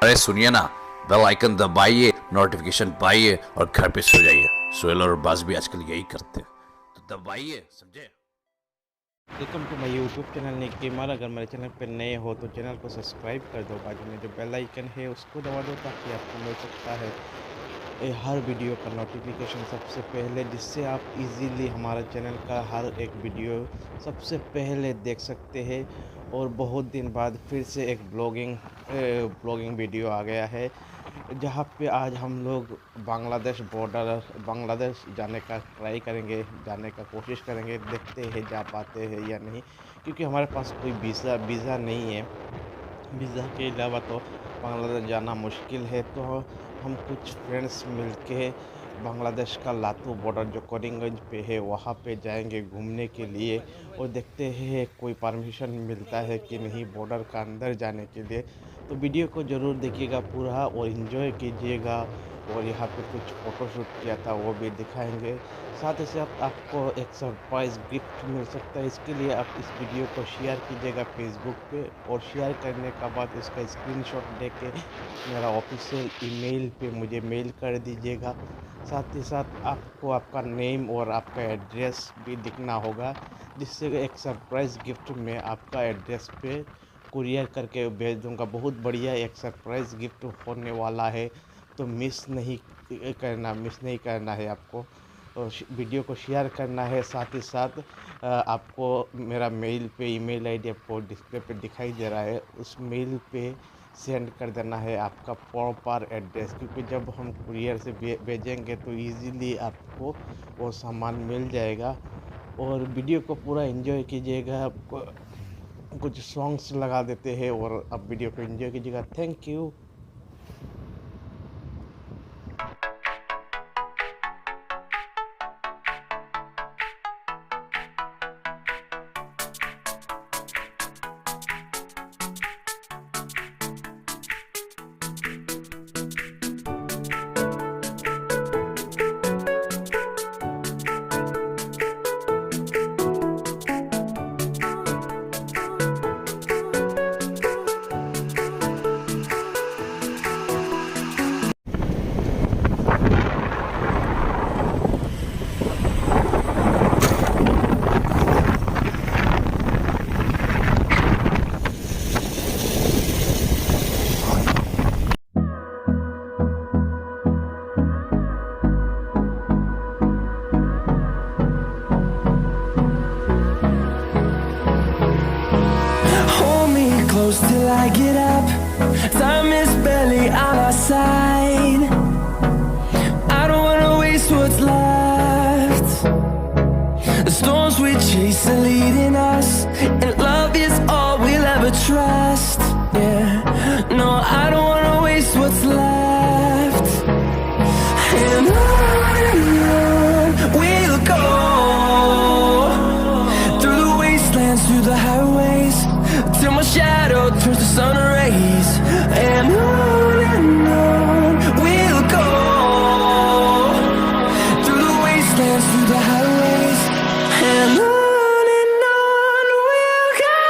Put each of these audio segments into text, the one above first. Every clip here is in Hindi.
अरे सुनिए ना, बेल आइकन दबाइए, नोटिफिकेशन पाइए और घर पे सो जाइए। सोहेल और बाज भी आजकल यही करते हैं, तो दबाइए, समझे। Welcome to my YouTube channel निकीमर। अगर मेरे चैनल पर नए हो तो चैनल को सब्सक्राइब कर दो, बाजू में जो बेल आइकन है उसको दबा दो ताकि आपको मिल सकता है हर वीडियो का नोटिफिकेशन सबसे पहले, जिससे आप इजीली हमारे चैनल का हर एक वीडियो सबसे पहले देख सकते हैं। और बहुत दिन बाद फिर से एक ब्लॉगिंग वीडियो आ गया है, जहाँ पे आज हम लोग बांग्लादेश बॉर्डर, बांग्लादेश जाने का ट्राई करेंगे, जाने का कोशिश करेंगे। देखते हैं जा पाते हैं या नहीं, क्योंकि हमारे पास कोई वीज़ा नहीं है। वीज़ा के अलावा तो बांग्लादेश जाना मुश्किल है। तो हम कुछ फ्रेंड्स मिलके बांग्लादेश का लातू बॉर्डर जो करीमगंज पे है वहाँ पे जाएंगे घूमने के लिए, और देखते हैं कोई परमिशन मिलता है कि नहीं बॉर्डर का अंदर जाने के लिए। तो वीडियो को ज़रूर देखिएगा पूरा और इन्जॉय कीजिएगा। और यहाँ पे कुछ फ़ोटोशूट किया था वो भी दिखाएंगे। साथ ही साथ आपको एक सरप्राइज़ गिफ्ट मिल सकता है। इसके लिए आप इस वीडियो को शेयर कीजिएगा फेसबुक पे, और शेयर करने का बाद इसका स्क्रीनशॉट लेके मेरा ऑफिशियल ईमेल पे मुझे मेल कर दीजिएगा। साथ ही साथ आपको आपका नेम और आपका एड्रेस भी दिखना होगा, जिससे एक सरप्राइज़ गिफ्ट में आपका एड्रेस पे कुरियर करके भेज दूँगा। बहुत बढ़िया एक सरप्राइज़ गिफ्ट होने वाला है, तो मिस नहीं करना है आपको। तो वीडियो को शेयर करना है। साथ ही साथ आपको मेरा मेल पे ईमेल आईडी आपको डिस्प्ले पे दिखाई दे रहा है, उस मेल पे सेंड कर देना है आपका प्रॉपर एड्रेस, क्योंकि जब हम कुरियर से भेजेंगे तो इजीली आपको वो सामान मिल जाएगा। और वीडियो को पूरा एंजॉय कीजिएगा। आपको कुछ सॉन्ग्स लगा देते हैं और अब वीडियो को एंजॉय कीजिएगा। Thank you. Close till I get up. Time is barely on our side. I don't wanna waste what's left. The storms we chase are leading us, and love is all we'll ever trust. Yeah, no, I don't wanna waste what's left. And on we'll go, through the wastelands, through the highways, till my shadow turns to sun rays. And on we'll go, through the wastelands, through the highways. And on we'll go.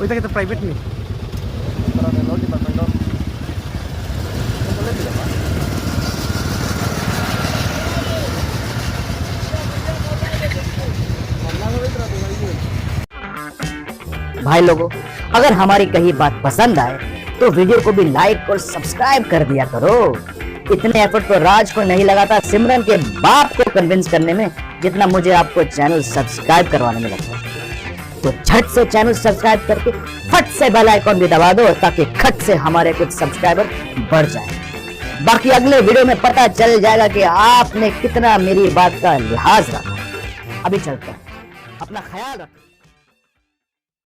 কোথায় গেছে প্রাইভেট নি भाई लोगों, अगर हमारी कही बात पसंद आए तो वीडियो को भी लाइक और सब्सक्राइब कर दिया करो। इतने एफर्ट तो राज को नहीं लगाता सिमरन के बाप को कन्विंस करने में जितना मुझे आपको चैनल सब्सक्राइब करवाने में लगता है। तो झट से चैनल सब्सक्राइब करके फट से बेल आइकॉन भी दबा दो ताकि खट से हमारे कुछ सब्सक्राइबर बढ़ जाए। बाकी अगले वीडियो में पता चल जाएगा कि आपने कितना मेरी बात का लिहाज रखा। अभी चलते हैं, अपना ख्याल रखो।